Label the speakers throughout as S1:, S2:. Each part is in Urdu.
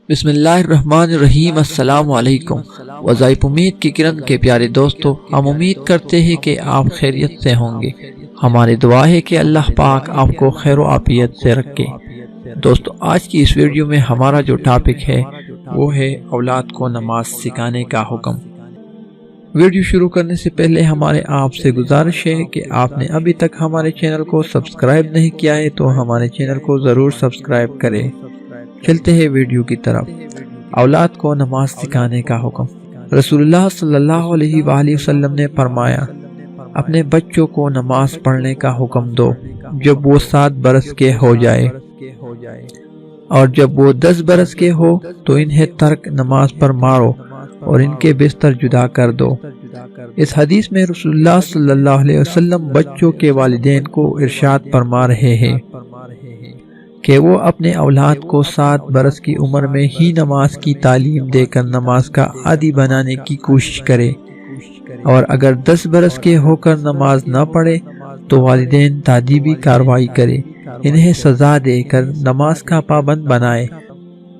S1: بسم اللہ الرحمن الرحیم۔ السلام علیکم۔ وظائف امید کی کرن کے پیارے دوستو، ہم امید کرتے ہیں کہ آپ خیریت سے ہوں گے۔ ہماری دعا ہے کہ اللہ پاک آپ کو خیر و عافیت سے رکھے۔ دوستو، آج کی اس ویڈیو میں ہمارا جو ٹاپک ہے وہ ہے اولاد کو نماز سکھانے کا حکم۔ ویڈیو شروع کرنے سے پہلے ہمارے آپ سے گزارش ہے کہ آپ نے ابھی تک ہمارے چینل کو سبسکرائب نہیں کیا ہے تو ہمارے چینل کو ضرور سبسکرائب کریں۔ چلتے ہیں ویڈیو کی طرف۔ اولاد کو نماز سکھانے کا حکم۔ رسول اللہ صلی اللہ علیہ وآلہ وسلم نے فرمایا، اپنے بچوں کو نماز پڑھنے کا حکم دو جب وہ 7 برس کے ہو جائے، اور جب وہ 10 برس کے ہو تو انہیں ترک نماز پر مارو اور ان کے بستر جدا کر دو۔ اس حدیث میں رسول اللہ صلی اللہ علیہ وسلم بچوں کے والدین کو ارشاد فرما رہے ہیں کہ وہ اپنے اولاد کو 7 برس کی عمر میں ہی نماز کی تعلیم دے کر نماز کا عادی بنانے کی کوشش کرے، اور اگر 10 برس کے ہو کر نماز نہ پڑھے تو والدین تادیبی کارروائی کرے، انہیں سزا دے کر نماز کا پابند بنائے۔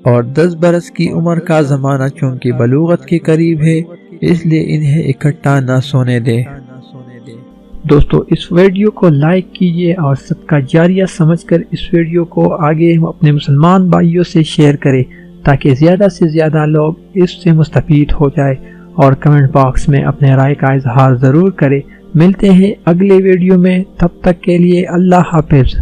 S1: اور 10 برس کی عمر کا زمانہ چونکہ بلوغت کے قریب ہے، اس لیے انہیں اکٹھا نہ سونے دے۔ دوستو، اس ویڈیو کو لائک کیجئے اور صدقہ جاریہ سمجھ کر اس ویڈیو کو آگے اپنے مسلمان بھائیوں سے شیئر کریں تاکہ زیادہ سے زیادہ لوگ اس سے مستفید ہو جائے، اور کمنٹ باکس میں اپنے رائے کا اظہار ضرور کریں۔ ملتے ہیں اگلے ویڈیو میں، تب تک کے لیے اللہ حافظ۔